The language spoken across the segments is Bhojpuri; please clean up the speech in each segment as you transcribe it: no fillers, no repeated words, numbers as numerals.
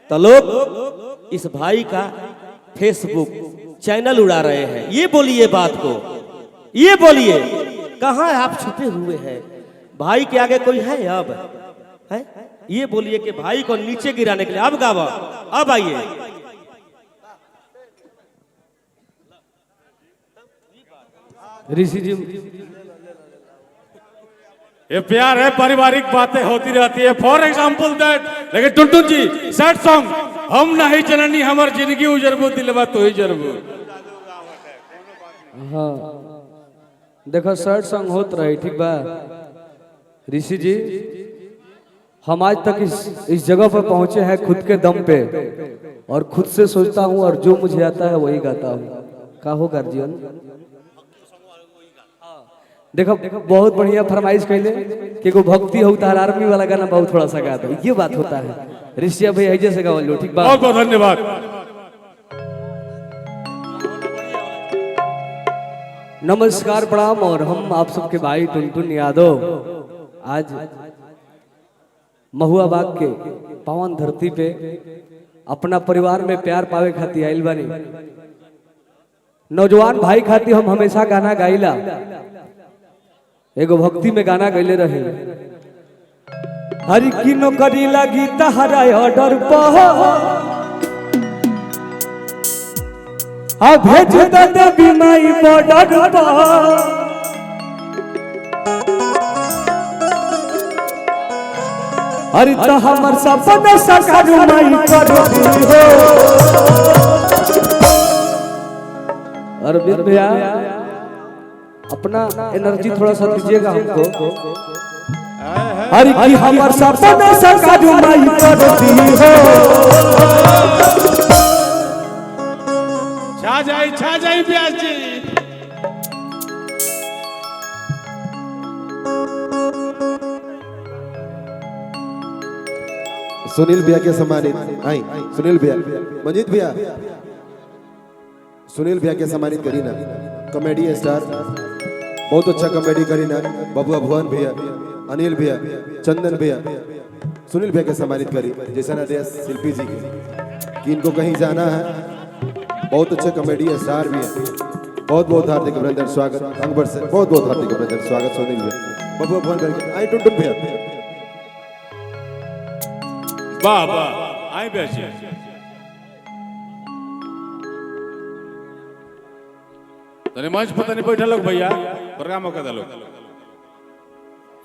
तो लोग इस भाई का फेसबुक चैनल उड़ा रहे हैं। ये बोलिए बात को, ये बोलिए कहाँ आप छुपे हुए हैं? भाई के आगे कोई है अब है? ये बोलिए कि भाई को नीचे गिराने के लिए अब गावा, अब आइए। ऋषि जी, ये प्यार है, पारिवारिक बातें होती रहती है। फॉर एग्जाम्पल दैट, लेकिन टुनटुन जी सैड सॉन्ग हम नहीं जननी हमार जिंदगी उजरबो दिलवा तो ही जरबो। हाँ देखो सैड सॉन्ग होत रहे, ठीक बा। ऋषि जी, हम आज तक इस जगह पर पहुंचे हैं खुद के दम पे, और खुद से सोचता हूं और जो मुझे आता है वही गाता हूं। का हो गार्जियन? देखो बहुत बढ़िया फरमाइश कैले कि को भक्ति हो तार आर्मी वाला गाना बहुत थोड़ा सा गाता है, ये बात होता है। ऋषिया भाई ऐसे से गाओ, ठीक बात। बहुत बहुत धन्यवाद। नमस्कार प्रणाम, और हम आप सबके भाई टुनटुन यादव आज महुआ बाग के पावन धरती पे अपना परिवार में प्यार पावे खातिर आइल बानी। नौजवान भाई खातिर हम हमेशा गाना गाइला, एगो भक्ति में गाना गैले रहे। हरि की नौकरी लगी तहरा ऑर्डर पर भेज दे बीमाई बॉर्डर पर। अरे तो हमर सपना साकार माई कर दी हो। अरविंद भैया अपना एनर्जी थोड़ा सा दीजिएगा हमको। अरे कि हमर सपना साकार माई कर दी हो। छा जाई व्यास जी। सुनील भैया के सम्मानित आई, सुनील भैया, मंजीत भैया, सुनील भैया के सम्मानित करी ना, कॉमेडी स्टार, बहुत अच्छा कॉमेडी करी ना, बबुआ भुवन भैया, अनिल भैया, चंदन भैया, सुनील भैया के सम्मानित करी। जैसा आदेश शिल्पी जी के कि इनको कहीं जाना है, बहुत अच्छे कॉमेडी स्टार भी है। बहुत बहुत हार्दिक अभिनंदन, स्वागत अंगबर से, बहुत बहुत हार्दिक अभिनंदन, स्वागत सुनील भैया, बबुआ भुवन भैया, आई टुनटुन भैया। वाह वाह, आई व्यास जी। तने मंच पता नहीं बैठा लोग भैया, प्रोग्राम होगा था लोग।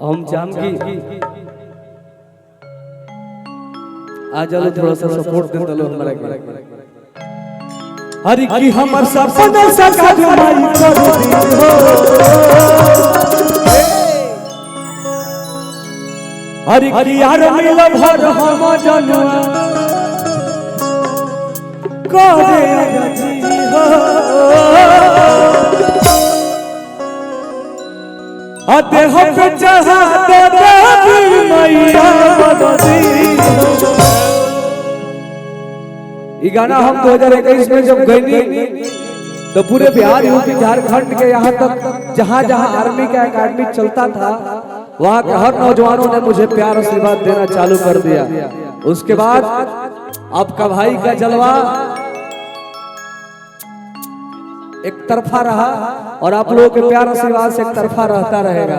हम जाम की आ जाओ, थोड़ा सा सपोर्ट दे दलो हमारा के। हरि की हमर सपना साकार माई कर दी हो। हरि की यार मिल भर हम जनवा करे अजी हो। अते हम चाहा दे देवी मैया बददी। ये गाना हम 2021 में जब गए तो पूरे बिहार, यूपी, झारखंड के यहाँ तक जहाँ जहाँ आर्मी का एकेडमी चलता था, वहाँ के हर नौजवानों ने मुझे प्यार आशीर्वाद देना चालू कर दिया। उसके बाद आपका भाई का जलवा एक तरफा रहा, और आप लोगों के प्यार आशीर्वाद से एक तरफा रहता रहेगा।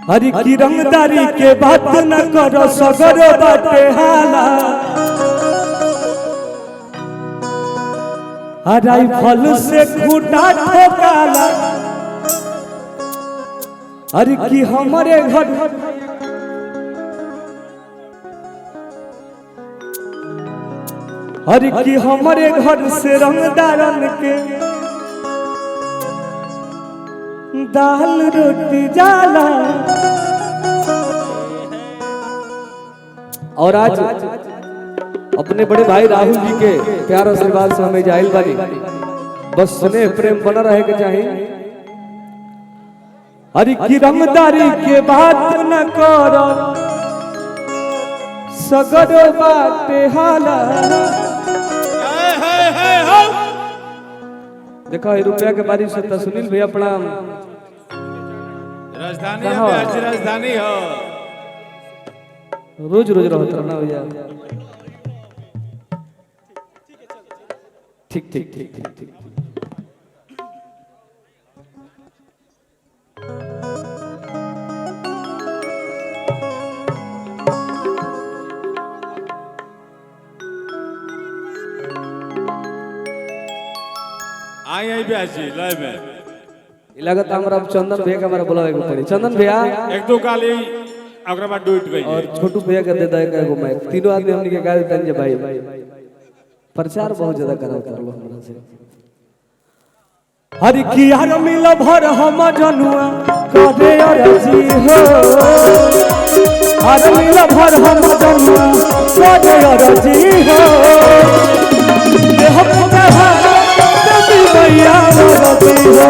हरि की रंगदारी के बात न करो, सगरो बाटे हाला। हराई फल से खूटा ठोकाला। हरि की हमारे घर हरि की हमारे घर से रंगदारन के दाल रोटी जाला। और आज अपने बड़े भाई राहुल जी के प्यार आशीर्वाद से हमें जाहिल बानी, बस स्नेह प्रेम बना रहे के चाहिए। हरि की रंगदारी के बात न करो, सगरो बाटे हाला। देखो रुपया के बारिश से तो सुनील भैया प्रणाम। राजधानी है, राजधानी हो। रोज रोज रहत रहना भैया। ठीक ठीक ठीक ठीक ठीक। आई ब्याजी लाइव में लागत हमरा चंदन भैया के हमारा बुलावे के पड़ी। चंदन भैया एक दो गाली अगरा बाद डूट गई और छोटू भैया के दे दे एगो माइक। तीनों आदमी हमनी के गा देतन जे भाई प्रचार बहुत ज्यादा करा करलो हमरा से। हरि की यार मिल भर हम जनुआ करे अरजी हो। हर मिल भर हम जनुआ करे अरजी हो। देह पुतहा देवी मैया अरजी हो।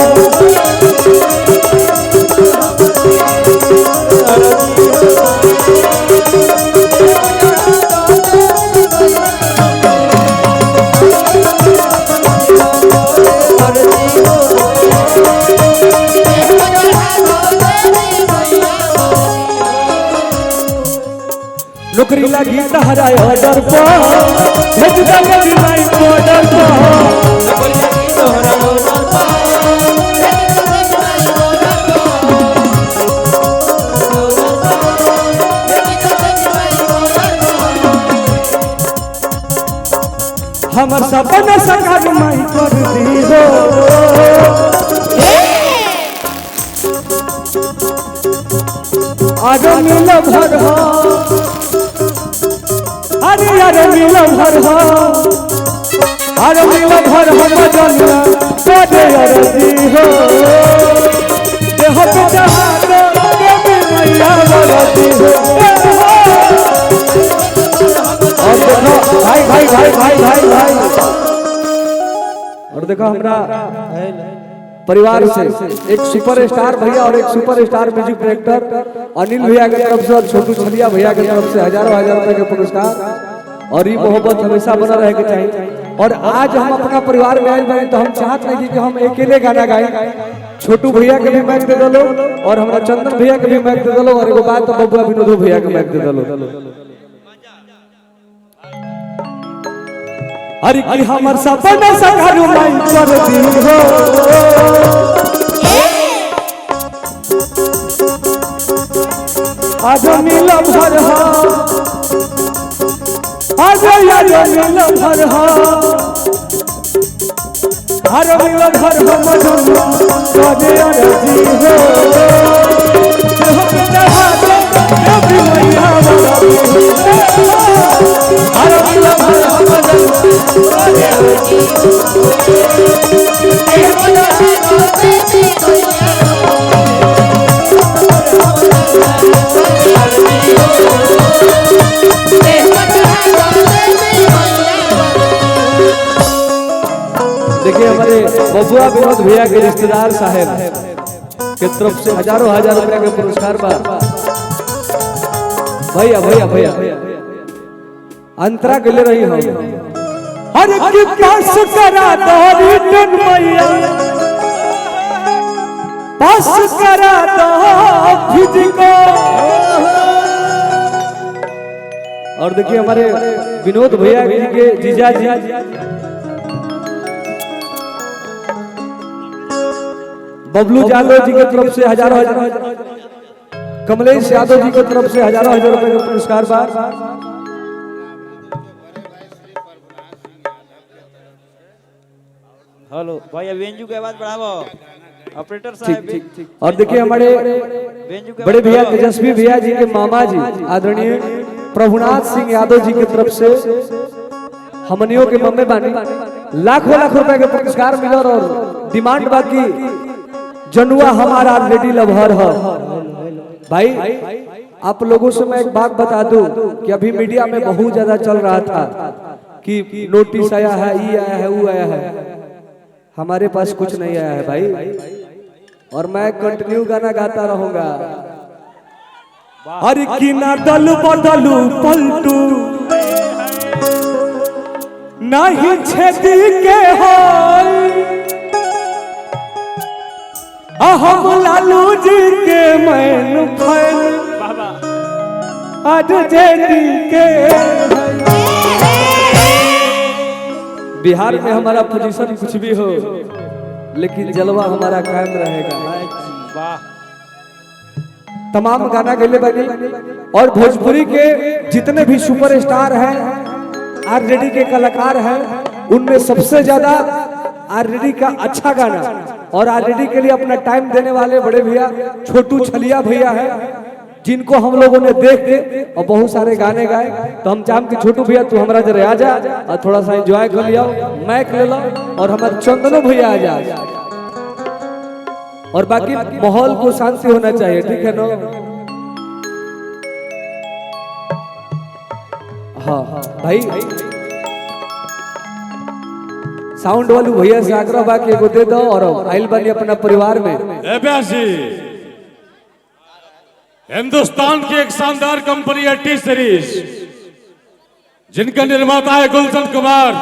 नौकरी लगी तहरा ऑर्डर पर भेज दे डिमांड ऑर्डर पर। नौकरी लगी तहरा ऑर्डर पर हमर सपना साकार माई कर दी हो। आगे मिल भर हो। अरे अरे मिल भर हो। अरे मिल भर हो मजनुआ करे अरजी हो। देह पे जहाज देवी मैया अरजी हो। और देखो भाई भाई भाई भाई भाई भाई और देखो हमरा परिवार से एक सुपरस्टार भैया और एक सुपरस्टार म्यूजिक डायरेक्टर अनिल भैया की तरफ से और छोटू छलिया भैया की तरफ से हजारों हजार रुपए के पुरस्कार। और ये मोहब्बत हमेशा बना रहे के चाहिए। और आज हम अपना परिवार में आए बने तो हम चाहते नहीं कि हम अकेले गाना गाएं। छोटू भैया के भी माइक दे दलो और हमरा चंदन भैया के भी माइक दे दलो और एगो बात तो बबुआ विनोद भैया के माइक दे दलो। अरे की हमर सपना साकार माई कर दी हो। आज मिल भर हो। आज यार मिल भर हो। हर मिल भर हो मजनुआ करे अरजी हो। देह जहाज देवी मैया अरजी हो। हर मिल भर हो मजनुआ करे अरजी देखिए हमारे बबुआ विनोद भैया के रिश्तेदार साहब के तरफ से हजारों हजार रुपया के पुरस्कार बा। भैया भैया भैया अंतरा के ले रही हो। हर की पास करा दो रिटर्न भैया पास करा दो फिजिको। और देखिए हमारे विनोद भैया जी के जीजा जी बबलू यादव जी की तरफ से हजारों हजार। कमलेश यादव जी की तरफ से हजारों हजार रुपए का पुरस्कार बा। हेलो भाई वेंजू की आवाज बढ़ाओ ऑपरेटर ठीक साहब। ठीक ठीक। और देखिए हमारे बड़े भैया तेजस्वी भैया जी के मामा जी आदरणीय प्रभुनाथ सिंह यादव जी की तरफ से हमनियों के मम्मी बानी लाखों लाख रुपए के पुरस्कार मिला। और डिमांड बाकी जनुआ हमारा लेडी लवर है। भाई आप लोगों से मैं एक बात बता दूं कि अभी मीडिया में बहुत ज्यादा चल रहा था कि नोटिस आया है, ये आया है, वो आया है। हमारे पास कुछ नहीं आया है भाई। और मैं कंटिन्यू गाना गाता रहूंगा। हर की ना दल बदलू पलटू नहीं छेदी के हो। हम लालू जी के मैन फैन आज जेडी के बिहार में हमारा पोजीशन कुछ भी हो, लेकिन जलवा हमारा कायम रहेगा। वाह तमाम गाना गले बने और भोजपुरी के जितने भी सुपरस्टार हैं, आरजेडी के कलाकार हैं, उनमें सबसे ज्यादा आरजेडी का अच्छा गाना और आरजेडी के लिए अपना टाइम देने वाले बड़े भैया छोटू छलिया भैया हैं, जिनको हम लोगों ने देख के और बहुत सारे गाने गाए। तो हम चाहम कि छोटू भैया तू हमारा जरा आ जा और थोड़ा सा एंजॉय कर लिया, मैक ले लो और हमारे चंदनो भैया आ जा, और बाकी माहौल को शांति होना चाहिए, ठीक है ना? हाँ भाई साउंड वालू भैया से आग्रह बाकी एगो दे दो और आइल वाली अपना परिवार में। ए ब्यासी, हिंदुस्तान की एक शानदार कंपनी है टी सीरीज, जिनका निर्माता है गुलशन कुमार।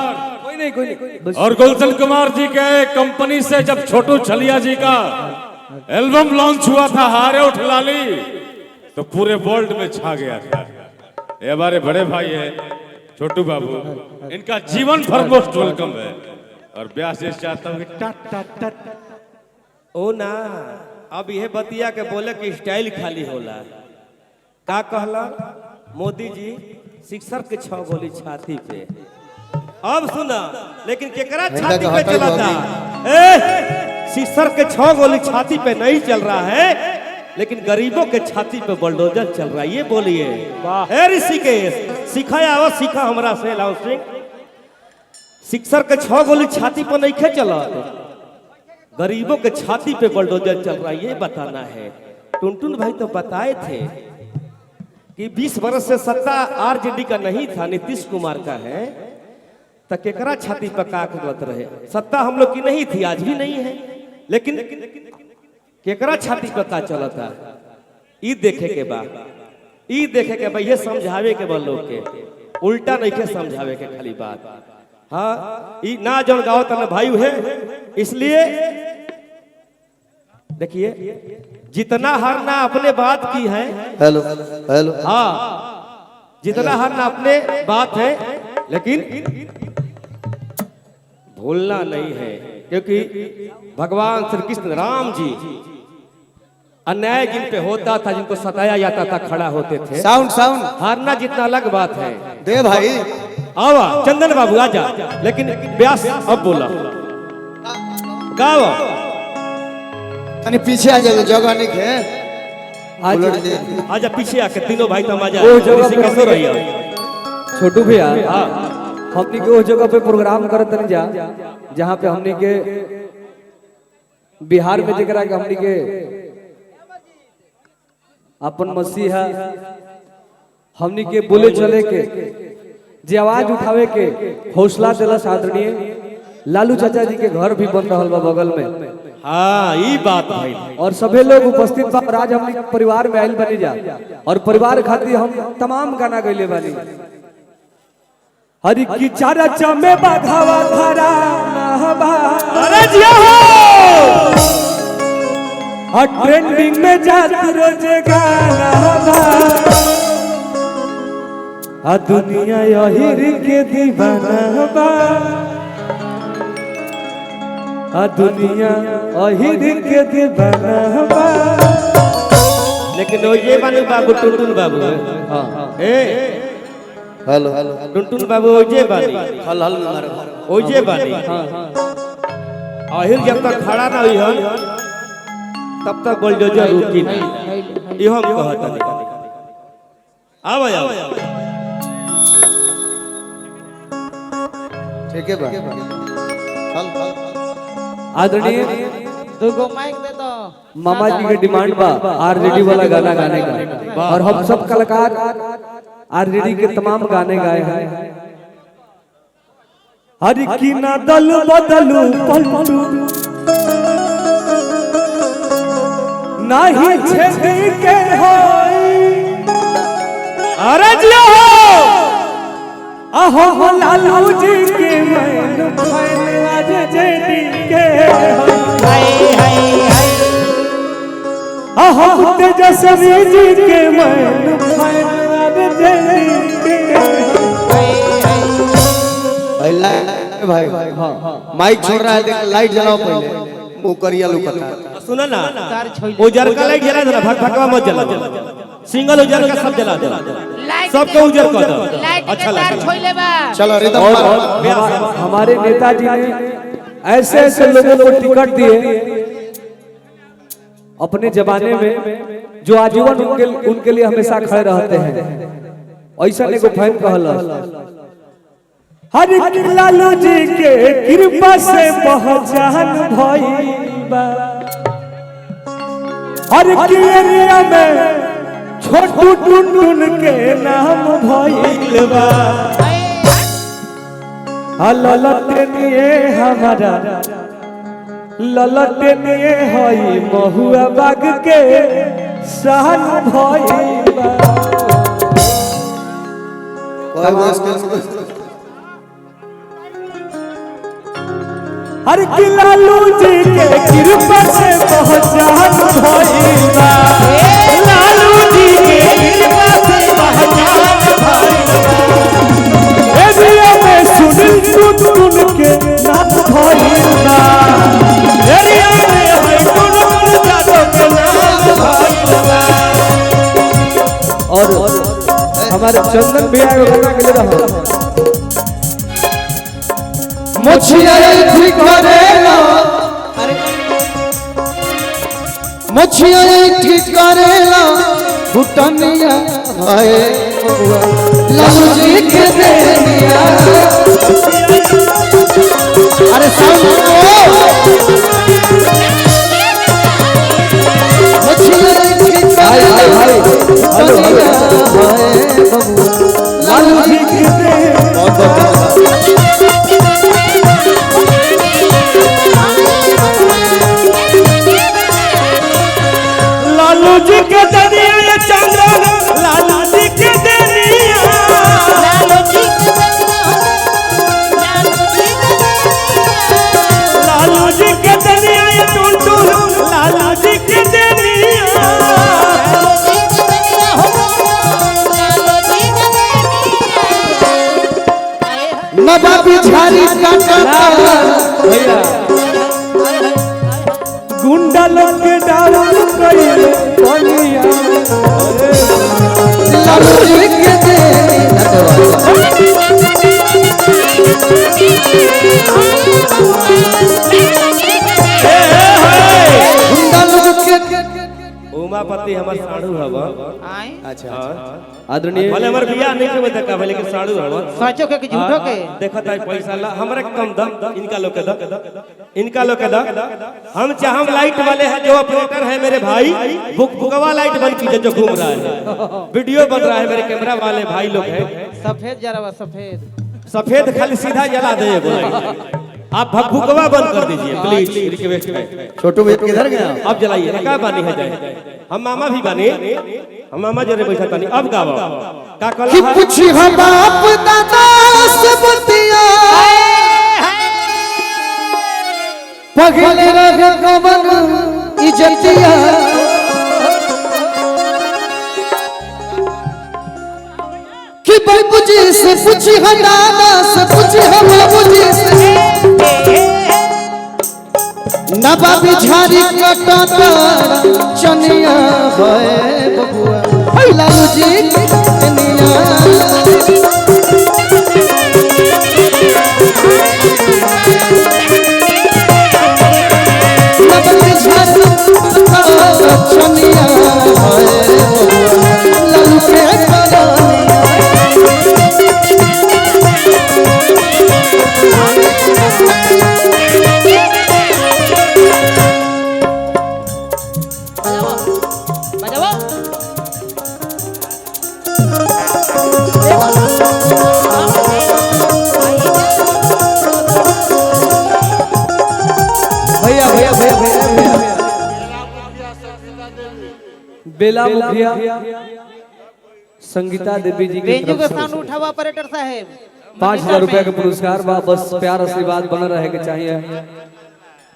कोई नहीं और गुलशन कुमार जी के कंपनी से जब छोटू छलिया जी का एल्बम लॉन्च हुआ था हारे उठ लाली, तो पूरे वर्ल्ड में छा गया था। ये हमारे बड़े भाई है छोटू बाबू, इनका जीवन भर मोस्ट वेलकम है। और ब्याह से चाहता हूँ कि टट टट टट ओ ना, अब यह बतिया के बोले कि स्टाइल खाली होला। का कहला मोदी जी सिक्सर के 6 गोली छाती पे। अब सुना, लेकिन केकरा छाती पे चला था? सिक्सर के 6 गोली छाती पे नहीं चल रहा है, लेकिन गरीबों के छाती पे बुलडोजर चल रहा है। ये बोलिए हे ऋषिकेश, सिखाया वो सीखा हमरा से लाउसिंग। सिक्सर के 6 गोली छाती पे नहीं चला, गरीबों के छाती पे बुलडोजर चल रहा है, ये बताना है। टुनटुन भाई तो बताए थे कि 20 वर्ष से सत्ता आरजेडी का नहीं था, नीतीश कुमार का है, तो केकरा छाती पर का गलत रहे? सत्ता हम लोग की नहीं थी, आज भी नहीं है, लेकिन केकरा छाती पर का चला था? ई देखे के बा, ई देखे के बा, ये समझावे के बा लोग के, उल्टा नहीं के समझावे के खाली बात। हाँ, ई ना जन गाओ तना भाई है, इसलिए देखिए जितना हारना अपने बात की है। हेलो हेलो, हाँ जितना हारना अपने बात है, लेकिन भूलना नहीं है, क्योंकि भगवान श्री कृष्ण राम जी अन्याय जिन पे होता था, जिनको सताया जाता था, खड़ा होते थे। साउंड साउंड हारना जितना अलग बात है। दे भाई, आवा चंदन बाबू आजा, लेकिन व्यास अब बोला गाओ अरे पीछे आ जाओ, जगह नहीं है। आजा पीछे आके तीनों भाई तुम आजा। वो जगह इसी पे कैसे रही हो? छोटू भैया हाँ हमने के उस जगह पे प्रोग्राम करत नहीं जा, जहाँ पे हमने के बिहार में जगह के हमने के अपन मसीहा हमने के बोले चले के जे आवाज उठावे के हौसला दिला आदरणीय लालू चाचा जी के घर भी बन रहा बा बगल में। हाँ ये बात भाई, और सभी लोग उपस्थित बा। और आज हमने परिवार में आयल बनी जा, और परिवार खातिर हम तमाम गाना गैले बानी। हरी की चारा चमे बाघावा धारा नहबा, अरे जिया हो और ट्रेंडिंग में जात रोज गाना बा, आ दुनिया यही के दीवाना बा, आ दुनिया यही के दीवाना बा। लेकिन वो ये बानी बाबू टुनटुन बाबू, हाँ ए हेलो हेलो, टुनटुन बाबू ओजे बानी, हल हल मारो ओजे बानी। आहिर जब तक खड़ा ना हुई हन, तब तक बुलडोजर रुकी नहीं। इहो हम कहत नहीं। आओ आओ ठीक है बा हल हल आदरणीय दुगो माइक दे दो। मामा जी के डिमांड बा आरजेडी वाला गाना गाने का, और हम सब कलाकार आरजेडी के तमाम गाने गाए हैं। हरि की ना दल बदलू पलटू नहीं छेद के होई, अरे जिया आहो लालू जी के मन फैल आज जेडी के हाय हाय हाय, आहो तेजस्वी जी के मन फैल आज भाई माइक छोड़ रहा है, देख लाइट जलाओ पहले, मुंह करिया लुकता। सुनो ना, उजर का लाइट जला दे, भग भगवा मत जला, सिंगल उजर का सब जला दे, सबको उजर कर दो। अच्छा लगा। चलो रिदम और हमारे नेताजी ने ऐसे ऐसे लोगों को टिकट दिए अपने जमाने में जो आजीवन उनके लिए हमेशा खड़े रहते हैं। ऐसा ने को फैन कहला हर लालू जी के कृपा से पहचान भइबा, हर एरिया में छोटू टुनटुन के नाम भइलबा। ललटनिए हमारा ललटनिए हई महुआ बाग के सहन भइबा। हर की लालू जी के कृपा से पहचान भइबा, लालू जी के कृपा से पहचान भइबा। एरिया में सुनील टुनटुन के नाम भइबा, एरिया में हई टुनटुन जादव के नाम भइबा। और हमारे चंदन भैया को गाना के लिए रहा मुछिया ठीक करेला, मुछिया ठीक करेला भूटानिया आए लालू जी के देनिया। अरे मुछिया ठीक करेला लालू जी के देनिया। लालू जी के दनिया चंदन, लालू जी के दनिया, लालू जी के दनिया टुनटुन, लालू जी के दनिया। नवाबी झाड़ी काटा गुंडा लोग के डाउन कइले बनिया। लालू जी के देनिया। गुंडा लोग के उमापति हमर साढ़ू हवा। अच्छा आदरणीय भले हमर बियाह नहीं के देखा भले के साढ़ू हवा। सचो के झूठो के देखत है पैसा ला हमरा कम दम, इनका लोग के द, इनका लोग के द। हम चाहम लाइट वाले हैं जो ऑपरेटर है मेरे भाई, बुकवा लाइट बन की जो घूम रहा है, वीडियो बन रहा है मेरे कैमरा वाले भाई लोग हैं। सफेद जरा सफेद सफेद खाली सीधा जला दे बोले, आप भगभुकवा बंद कर दीजिए प्लीज, रिक्वेस्ट है। छोटू भैया किधर गया? अब जलाइए, का बानी है जाए, हम मामा भी बानी, हम मामा जरे बैठा तानी। अब गावा का कि कला है पूछी हम बाप दादा से बतिया, पगले रह कवन इज्जतिया। कि बाबूजी से पूछी हम दादा से पूछी हम बाबूजी से, नवाबी झाड़ी कटाता चनिया है बबुआ लालू जी के देनिया। नवाबी झाड़ी कटाता चनिया है बबुआ लालू के देनिया। भैया भैया भैया भैया बेला मुखिया संगीता देवी जी की बेंजू के तरफ साउंड से उठावा ऑपरेटर साहब। 5000 रुपए का पुरस्कार बा। बस प्यार आशीर्वाद बना रहे के चाहिए।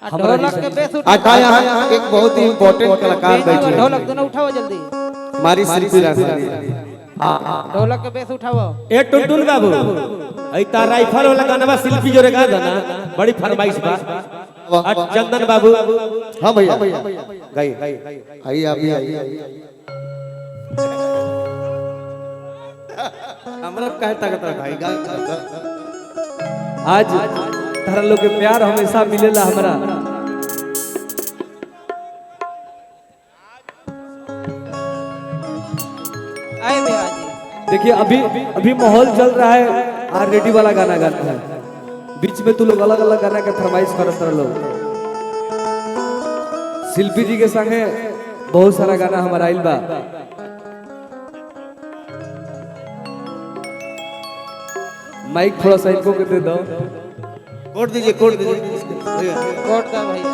हमारा ढोलक के बेस आता यहाँ एक बहुत ही इम्पोर्टेंट कलाकार बैठे हैं। ढोलक दोनों उठाओ जल्दी। हमारी शिल्पी राजधानी ढोलक के बेस उठाओ। ए टुनटुन बाबू आई ता राइफल वाला गाना शिल्पी जोरे गा देना बड़ी फरमाइश बा। और चंदन बाबू हाँ भैया गाइए आइए आप भी आइए। हमरा कहता कहता भाई आज तारा लोग के प्यार हमेशा मिलेला हमरा। आए भैया जी। देखिए अभी माहौल चल रहा है आरजेडी वाला गाना गाना है। बीच में तू लोग अलग अलग गाना के फरमाइश करत रह लोग। शिल्पी जी के संगे बहुत सारा गाना हमारा आइल बा। माइक थोड़ा सा इनको के दे दो। कोड दीजिए कोट दा भैया।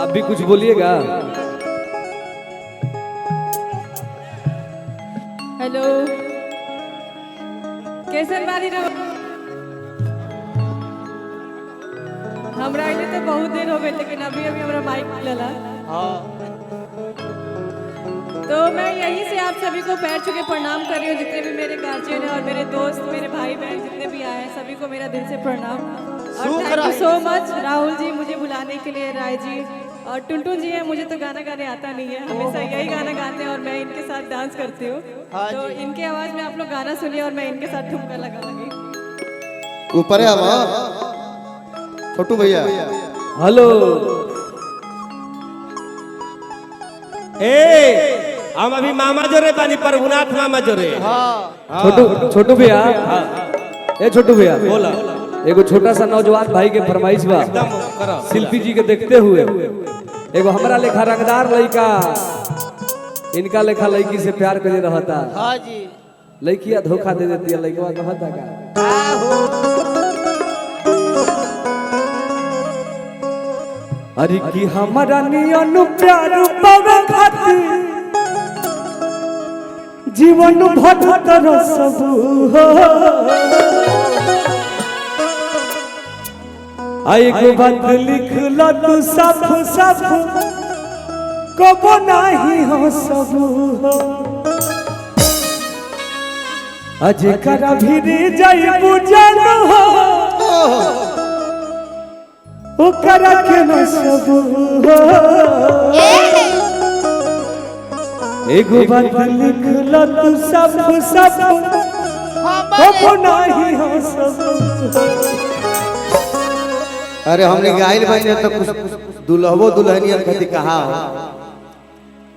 आप भी कुछ बोलिएगा। हेलो कैसे बारी रहो। हमरा आइले तो बहुत देर हो गई लेकिन अभी हमरा माइक मिलला। तो मैं यहीं से आप सभी को पैर छू के प्रणाम कर रही हूँ। जितने भी मेरे गार्जियन हैं और मेरे दोस्त मेरे भाई बहन जितने भी आए हैं सभी को मेरा दिल से प्रणाम। और thank you so much Rahul ji मुझे बुलाने के लिए, राय जी और टुनटुन जी है। मुझे तो गाना गाने आता नहीं है, हमेशा यही गाना गाते हैं और मैं इनके साथ डांस करती हूँ। तो इनके आवाज में आप लोग गाना सुनिए और मैं इनके साथ ठुमका लगाऊंगी। ऊपर है छोटू भैया। हेलो ए हम अभी मामा जोरे बानी प्रभुनाथ मामा जोरे। छोटू भैया। ए छोटू भैया बोला एगो छोटा सा नौजवान भाई के फरमाइश बा। शिल्पी जी के देखते हुए एगो हमरा लेखा रंगदार लड़का इनका लेखा लड़की से प्यार करे रहता। हाँ जी। लड़कियां धोखा दे देती है। लड़का कहता का अरे कि हमारा नियन प्यार पावे खातिर जीवन भटक सब हो। आई को बात लिख लो तू साफ साफ कबो नहीं हो सब हो। अजे करा भी जाई बुझन हो ओ करा के न सब हो। एगो बात लिख लो तू साफ साफ कबो नहीं हो सब। अरे हमने गाइल बने तो कुछ दुल्हबो दुल्हनियन कति कहा हो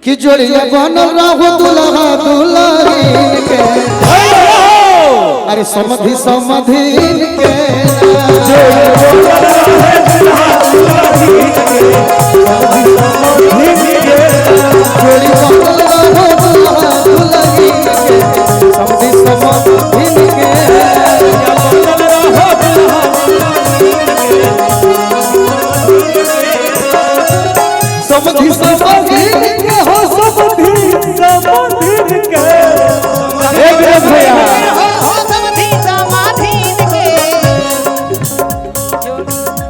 कि जोड़िया बनल रहो दुल्हा दुल्हन के। अरे समधि समधिन के जोड़ी बनल रहो दुल्हा दुल्हन के समधि समधिन के। समधि समधिन के हो समधि समधिन के। एक भैया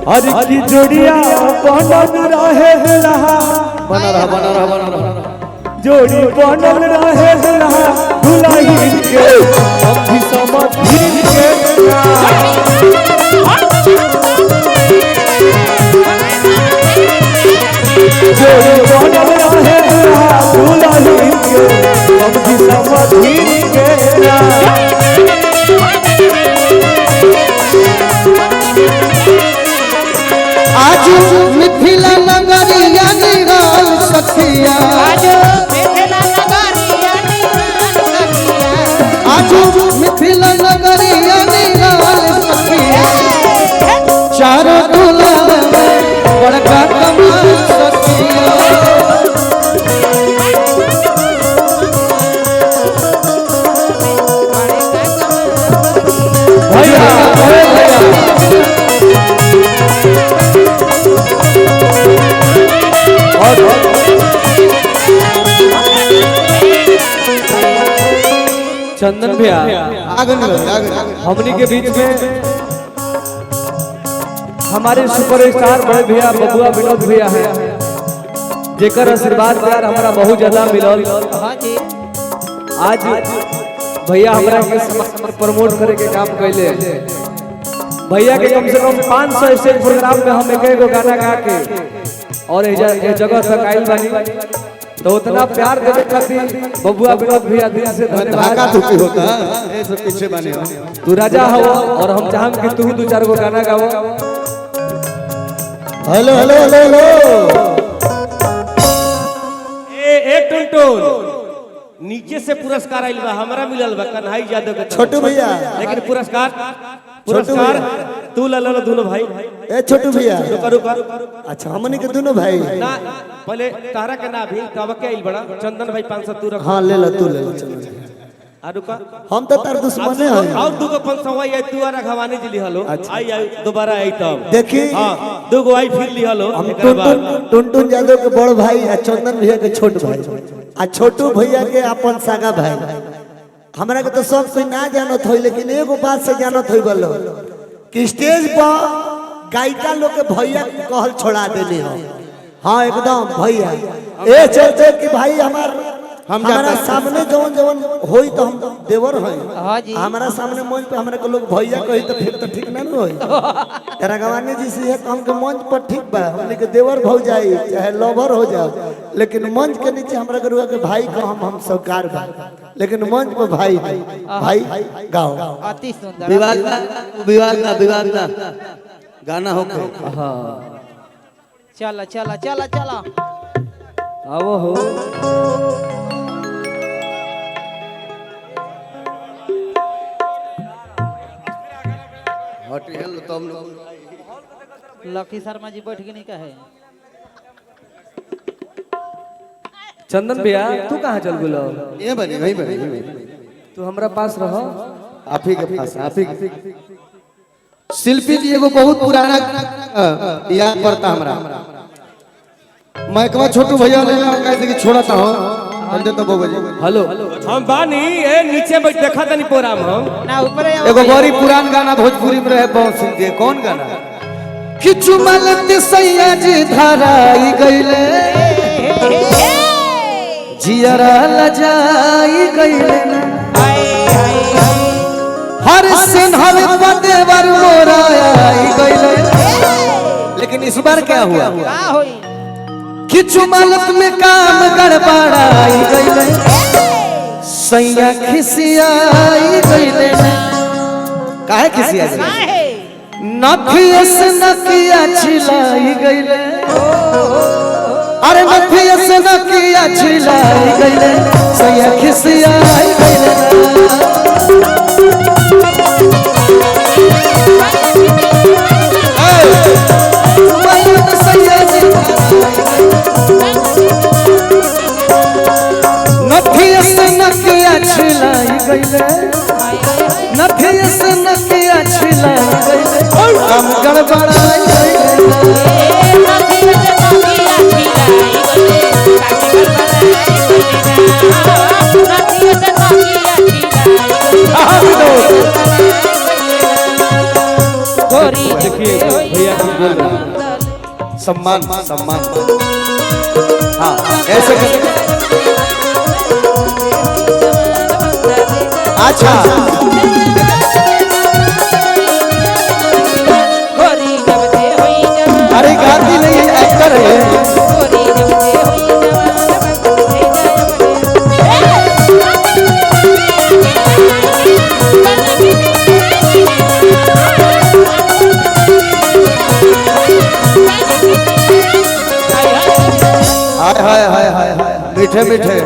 हरी जोड़िया बनल रहे बना रहा जोड़ी बनल रहे दुल्हन के समधि समधिन के। जोड़ी बनल रहे दुल्हन के समधि समधिन के। आज मिथिला नगरिया निराल सखिया। आज मिथिला नगरिया निराल सखिया। चारों दुल्हा बड़का कमाल सखिया। भैया चंदन भैया हमनी के बीच में हमारे सुपरस्टार बड़े भैया बबुआ विनोद भैया हैं जेकर आशीर्वाद प्यार हमरा बहुत ज्यादा मिलल। हाँ जी आज भैया हमरा के प्रमोट करे के काम कैले। भैया के कम से कम 500 स्टेज प्रोग्राम में हम एक एगो गाना गा के और ये जगह तक आइल बानी। तो उतना प्यार देवे खातिर बबुआ विनोद भैया दिल से धन्यवाद। होता है ये सब पीछे बने हो। तू राजा हो और हम चाहम कि तू 2-4 गो गाना गाओ। हेलो हेलो हेलो हेलो ए टुनटुन नीचे से पुरस्कार आइल बा, हमरा मिलल बा कन्हई यादव के तरफ। छोटू भैया लेकिन पुरस्कार तू ला लो दोनों भाई। ए छोटू भैया रुका अच्छा हमनी के दोनों भाई ना पहले तारा के ना भी तब के आइल बड़ा चंदन भाई 500 तू रख। हाँ ले लो तू ले लो आ रुका हम तो तार दुश्मन है और दूगो 500 आई तू आरा घवानी दिली हलो। आई दोबारा आई तब देखी हां दूगो आई फिर ली हलो। हम एकरा बाद टुनटुन यादव के बड़ भाई आ चंदन भैया के छोट भाई आ छोटू भैया के अपन सागा भाई। हमरा के तो सब कोई ना जानत होई लेकिन एगो बात से जानत होई बोलो कि स्टेज पर गायिका लोग के भैया कहल छोड़ा देने हो। हाँ एकदम भैया ए चलते कि भाई हमारा सामने जवन जवन होई तो हम देवर होई। हाँ जी हमारा सामने मंच पे हमरा के लोग भैया कही तो फिर तो ठीक ना होई। तेरा गवानी जी से हम के मंच पर ठीक बा हमने के देवर हो जाई चाहे लवर हो जाओ लेकिन मंच के नीचे हमरा के के भाई को हम स्वीकार बा लेकिन मंच पे भाई गाओ। अति सुंदर विवाद ना गाना हो के हां चला आओ हो। लकी शर्मा जी बैठ के नहीं कहे। चंदन भैया तू कहाँ चल गुलो? ये बने वही बने तू हमरा पास रहो। आप ही के पास आप ही शिल्पी जी एगो बहुत पुराना याद पड़ता हमरा। मैं कहा छोटू भैया लेना कैसे कि छोड़ा था हो हम तो बोगो जी हेलो हम बानी ए नीचे बैठ देखा तनी प्रोग्राम हम ना ऊपर एगो बड़ी पुरान गाना भोजपुरी में रहे बहुत सुन के कौन गाना कि चुमलत सैया जी धराई गईले जियरा लजाई गईले हर सिन हवे पदेवर मोरा आई गईले। लेकिन इस बार क्या हुआ कि चुमलत में काम गड़बड़ाई गईले सैया खिसियाई गईले। काहे खिसिया गईले? नथिया से नकिया छिलाई गईले। अरे नथिया से नकिया छिलाई गईले सैया खिसियाई गईले। नथिया से नकिया छिलाई गईले नथिया से नकिया छिलाई गईले हम गड़बड़ाई देखिए भैया की बोल रहा सम्मान हाँ ऐसे अच्छा अरे गाती नहीं एक्टर है। हाय मीठे मीठे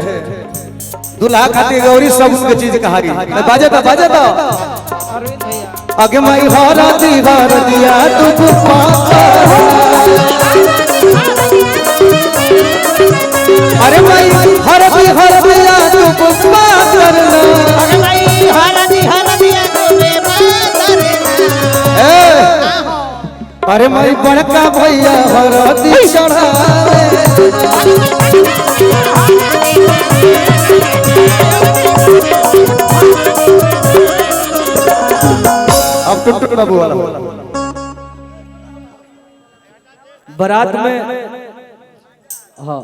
दूल्हा खातिर गौरी सब के चीज कहारी बाजे तो आगे माई हरा दिया तू अरे माई हरा दिया तू पुष्पा करना अरे माई बड़का भैया हरदी चढ़ावे अब टुटुट बाबू वाला बारात में हाँ,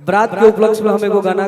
बारात के उपलक्ष्य में हम एगो गाना